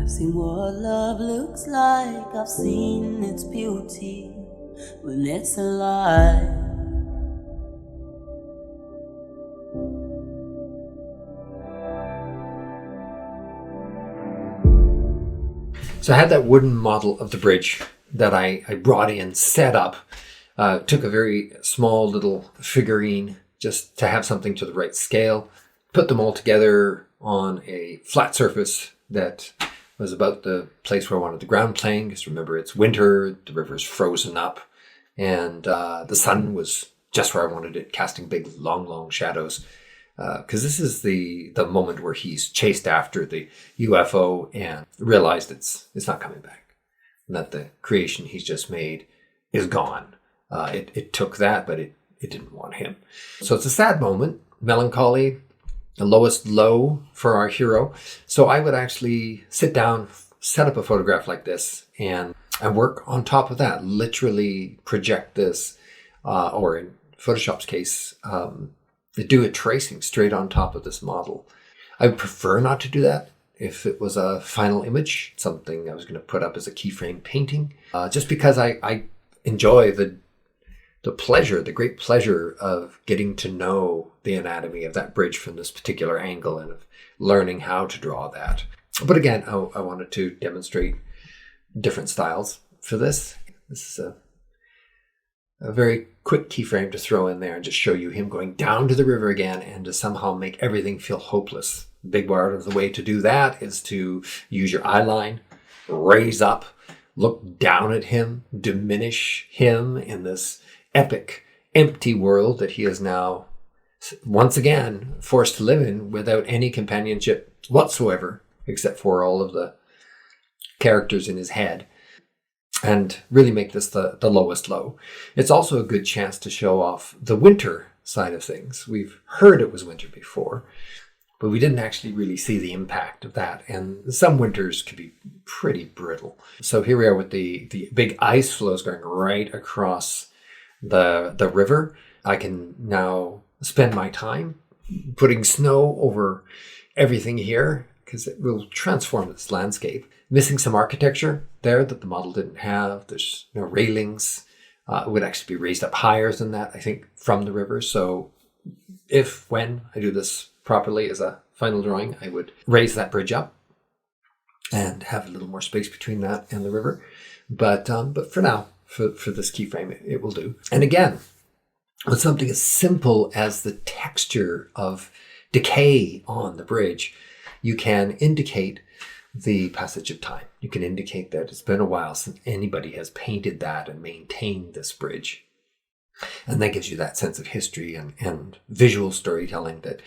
seen what love looks like. I've seen its beauty when it's alive. So I had that wooden model of the bridge that I brought in, set up, took a very small little figurine just to have something to the right scale, put them all together on a flat surface that was about the place where I wanted the ground plane, because remember, it's winter, the river's frozen up, and the sun was just where I wanted it, casting big, long shadows. Because this is the moment where he's chased after the UFO and realized it's not coming back, and that the creation he's just made is gone. It took that, but it didn't want him. So it's a sad moment, melancholy, the lowest low for our hero. So I would actually sit down, set up a photograph like this, and work on top of that, literally project this, or in Photoshop's case, do a tracing straight on top of this model. I would prefer not to do that if it was a final image, something I was going to put up as a keyframe painting, just because I enjoy the pleasure, the great pleasure of getting to know the anatomy of that bridge from this particular angle and of learning how to draw that. But again, I wanted to demonstrate different styles for this. This is a very quick keyframe to throw in there and just show you him going down to the river again and to somehow make everything feel hopeless. Big part of the way to do that is to use your eye line, raise up, look down at him, diminish him in this epic, empty world that he is now once again forced to live in without any companionship whatsoever, except for all of the characters in his head. And really make this the lowest low. It's also a good chance to show off the winter side of things. We've heard it was winter before, but we didn't actually really see the impact of that. And some winters can be pretty brittle. So here we are with the big ice flows going right across the river. I can now spend my time putting snow over everything here because it will transform this landscape. Missing some architecture there that the model didn't have. There's no railings. It would actually be raised up higher than that, I think, from the river. So when I do this properly as a final drawing, I would raise that bridge up and have a little more space between that and the river. But for now, for this keyframe, it will do. And again, with something as simple as the texture of decay on the bridge, you can indicate the passage of time. You can indicate that it's been a while since anybody has painted that and maintained this bridge. And that gives you that sense of history and visual storytelling that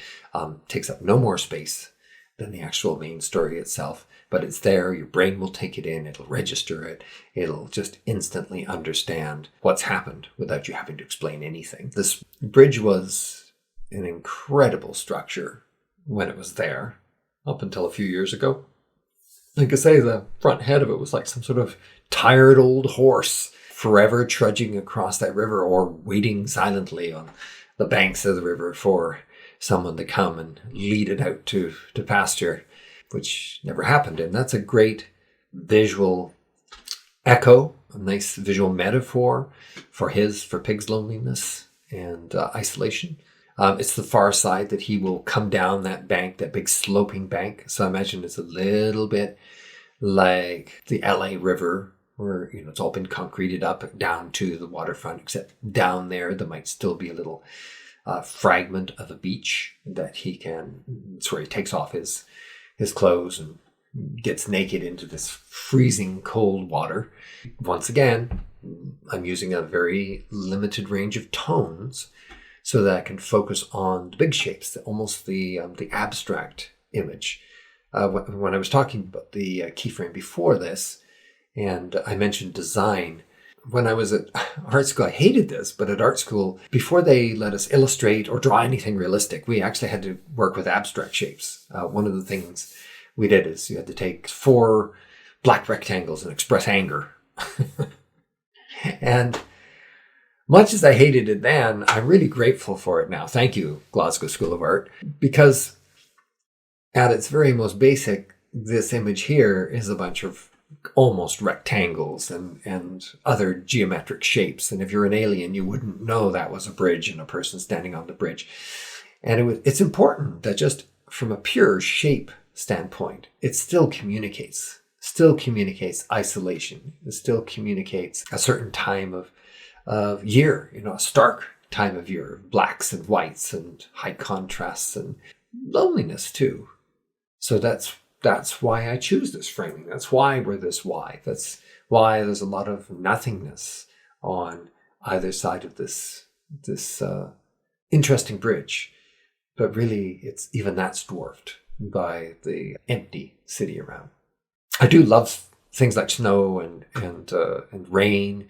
takes up no more space than the actual main story itself. But it's there, your brain will take it in, it'll register it, it'll just instantly understand what's happened without you having to explain anything. This bridge was an incredible structure when it was there, up until a few years ago. Like I say, the front head of it was like some sort of tired old horse forever trudging across that river or waiting silently on the banks of the river for someone to come and lead it out to pasture, which never happened. And that's a great visual echo, a nice visual metaphor for Pig's loneliness and isolation. It's the far side that he will come down that bank, that big sloping bank. So I imagine it's a little bit like the LA River, where it's all been concreted up down to the waterfront, except down there might still be a little fragment of a beach that it's where he takes off his clothes and gets naked into this freezing cold water. Once again, I'm using a very limited range of tones so that I can focus on the big shapes, almost the abstract image. When I was talking about the keyframe before this, and I mentioned design, when I was at art school, I hated this, but at art school, before they let us illustrate or draw anything realistic, we actually had to work with abstract shapes. One of the things we did is you had to take 4 black rectangles and express anger. And much as I hated it then, I'm really grateful for it now. Thank you, Glasgow School of Art, because at its very most basic, this image here is a bunch of almost rectangles and other geometric shapes. And if you're an alien, you wouldn't know that was a bridge and a person standing on the bridge. And it's important that just from a pure shape standpoint, it still communicates isolation. It still communicates a certain time of year, a stark time of year, blacks and whites and high contrasts and loneliness too. So that's why I choose this framing. That's why we're this wide. That's why there's a lot of nothingness on either side of this interesting bridge. But really, even that's dwarfed by the empty city around. I do love things like snow and rain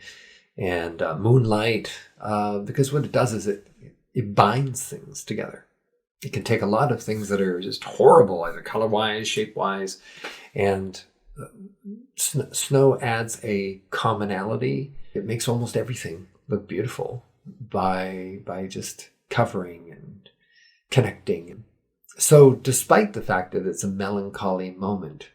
and moonlight, because what it does is it binds things together. It can take a lot of things that are just horrible, either color-wise, shape-wise, and snow adds a commonality. It makes almost everything look beautiful by just covering and connecting. So despite the fact that it's a melancholy moment,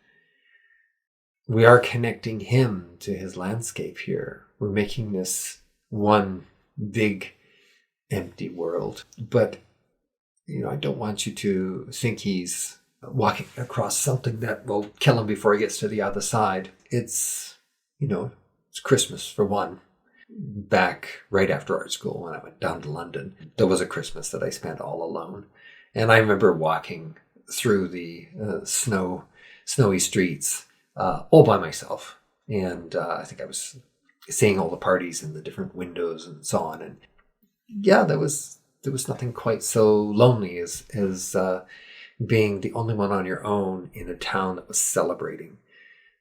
we are connecting him to his landscape here. We're making this one big empty world. But I don't want you to think he's walking across something that will kill him before he gets to the other side. It's Christmas for one. Back right after art school when I went down to London, there was a Christmas that I spent all alone. And I remember walking through the snowy streets all by myself. And I think I was seeing all the parties in the different windows and so on. And yeah, there was nothing quite so lonely as being the only one on your own in a town that was celebrating.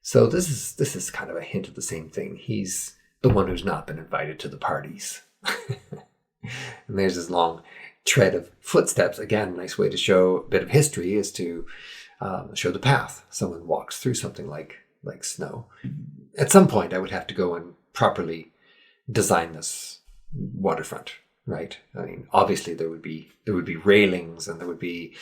So this is kind of a hint of the same thing. He's the one who's not been invited to the parties. And there's this long tread of footsteps. Again, a nice way to show a bit of history is to show the path someone walks through something like snow. At some point, I would have to go and properly design this waterfront. Right. I mean, obviously there would be railings and there would be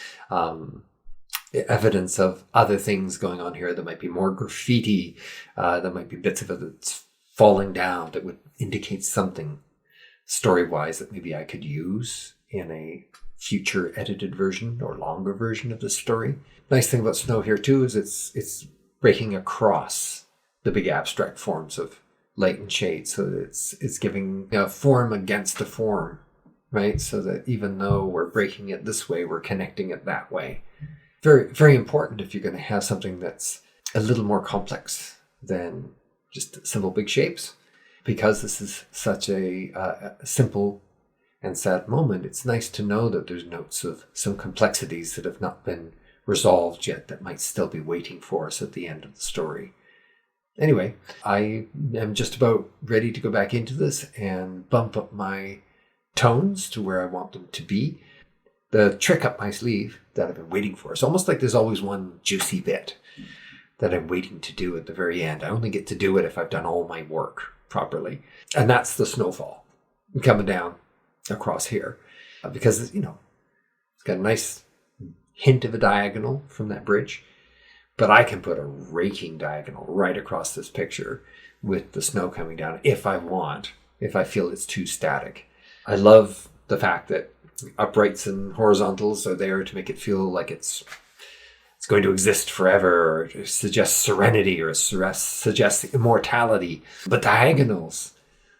evidence of other things going on here. There might be more graffiti. There might be bits of it that's falling down that would indicate something story-wise that maybe I could use in a future edited version or longer version of this story. Nice thing about snow here too is it's breaking across the big abstract forms of light and shade, so that it's giving a form against a form, right? So that even though we're breaking it this way, we're connecting it that way. Very, very important if you're going to have something that's a little more complex than just simple big shapes. Because this is such a simple and sad moment, it's nice to know that there's notes of some complexities that have not been resolved yet that might still be waiting for us at the end of the story. Anyway, I am just about ready to go back into this and bump up my tones to where I want them to be. The trick up my sleeve that I've been waiting for, it's almost like there's always one juicy bit that I'm waiting to do at the very end. I only get to do it if I've done all my work properly. And that's the snowfall coming down across here. Because, it's got a nice hint of a diagonal from that bridge. But I can put a raking diagonal right across this picture with the snow coming down if I want, if I feel it's too static. I love the fact that uprights and horizontals are there to make it feel like it's going to exist forever, or to suggest serenity, or suggest immortality. But diagonals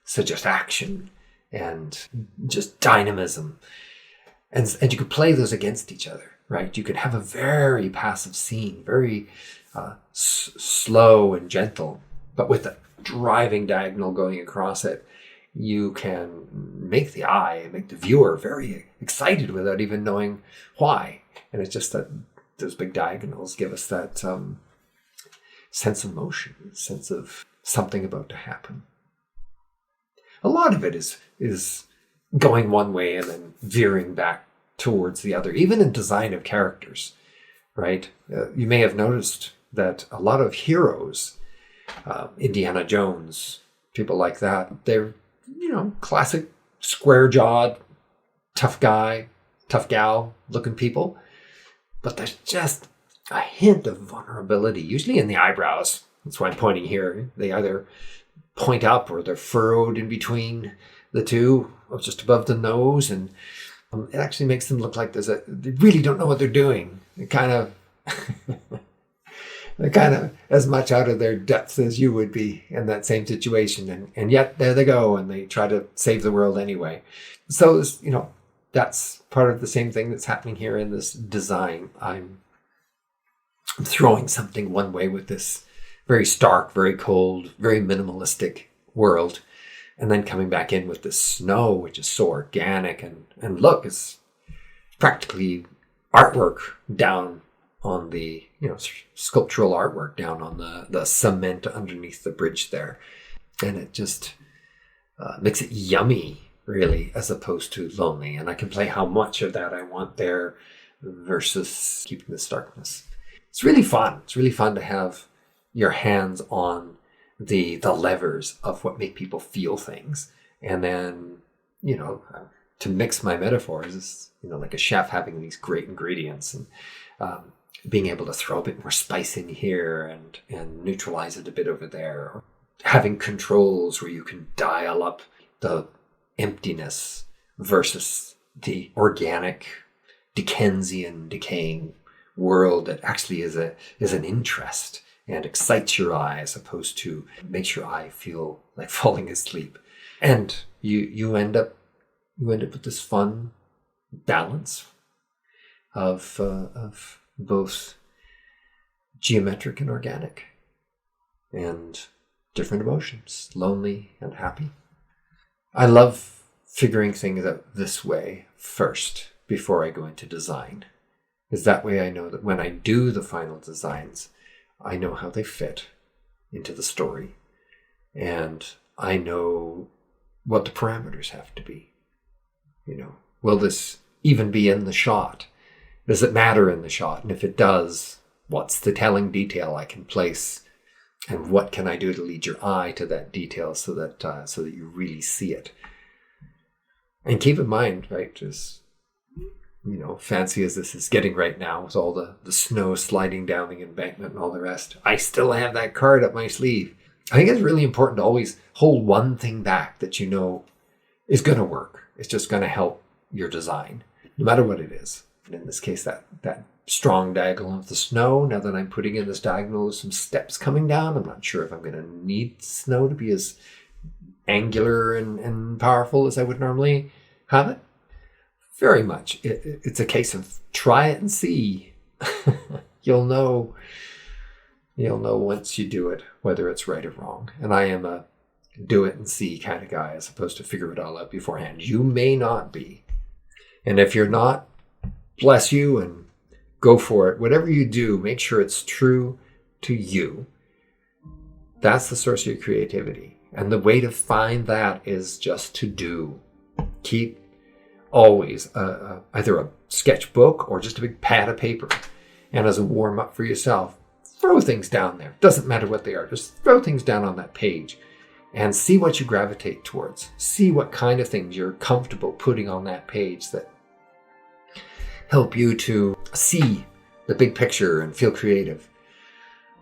suggest action and just dynamism. And you could play those against each other. Right, you could have a very passive scene, very slow and gentle, but with a driving diagonal going across it, you can make the viewer very excited without even knowing why. And it's just that those big diagonals give us that sense of motion, sense of something about to happen. A lot of it is going one way and then veering back towards the other, even in design of characters, right? You may have noticed that a lot of heroes, Indiana Jones, people like that, they're, classic square-jawed, tough guy, tough gal looking people, but there's just a hint of vulnerability, usually in the eyebrows. That's why I'm pointing here. They either point up or they're furrowed in between the two, or just above the nose, and it actually makes them look like they really don't know what they're doing. They're kind of as much out of their depth as you would be in that same situation, and yet there they go, and they try to save the world anyway. So that's part of the same thing that's happening here in this design. I'm throwing something one way with this very stark, very cold, very minimalistic world, and then coming back in with this snow, which is so organic, and look, it's practically artwork down on the, sculptural artwork down on the cement underneath the bridge there. And it just makes it yummy, really, as opposed to lonely. And I can play how much of that I want there versus keeping the starkness. It's really fun. It's really fun to have your hands on the levers of what make people feel things. And then, to mix my metaphors is, like a chef having these great ingredients and being able to throw a bit more spice in here and neutralize it a bit over there. Or having controls where you can dial up the emptiness versus the organic Dickensian decaying world that actually is an interest and excites your eye as opposed to makes your eye feel like falling asleep. And you end up with this fun balance of both geometric and organic, and different emotions, lonely and happy. I love figuring things out this way first before I go into design, because that way I know that when I do the final designs, I know how they fit into the story, and I know what the parameters have to be. Will this even be in the shot? Does it matter in the shot? And if it does, what's the telling detail I can place? And what can I do to lead your eye to that detail so that you really see it? And keep in mind, right, just, fancy as this is getting right now with all the snow sliding down the embankment and all the rest, I still have that card up my sleeve. I think it's really important to always hold one thing back that is going to work. It's just going to help your design, no matter what it is. And in this case, that strong diagonal of the snow. Now that I'm putting in this diagonal with some steps coming down, I'm not sure if I'm going to need snow to be as angular and powerful as I would normally have it. Very much. It's a case of try it and see. You'll know once you do it whether it's right or wrong. And I am a do it and see kind of guy as opposed to figure it all out beforehand. You may not be. And if you're not, bless you and go for it. Whatever you do, make sure it's true to you. That's the source of your creativity. And the way to find that is just to do. Keep always either a sketchbook or just a big pad of paper. And as a warm-up for yourself, throw things down there. Doesn't matter what they are. Just throw things down on that page and see what you gravitate towards. See what kind of things you're comfortable putting on that page that help you to see the big picture and feel creative.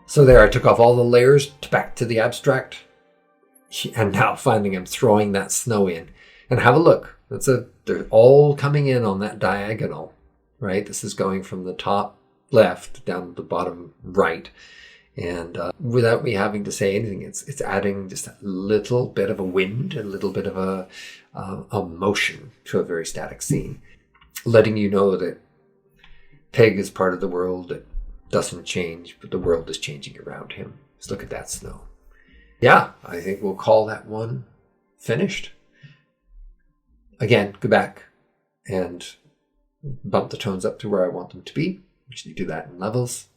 So there, I took off all the layers back to the abstract, and now finally I'm throwing that snow in. And have a look. They're all coming in on that diagonal, right? This is going from the top left down to the bottom right. And without me having to say anything, it's adding just a little bit of a wind, a little bit of a motion to a very static scene. Letting you know that Peg is part of the world that doesn't change, but the world is changing around him. Just look at that snow. Yeah, I think we'll call that one finished. Again, go back and bump the tones up to where I want them to be. Usually do that in levels.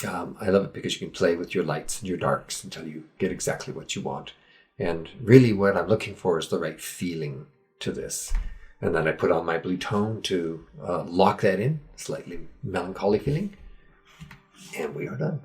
I love it because you can play with your lights and your darks until you get exactly what you want. And really what I'm looking for is the right feeling to this. And then I put on my blue tone to lock that in, slightly melancholy feeling. And we are done.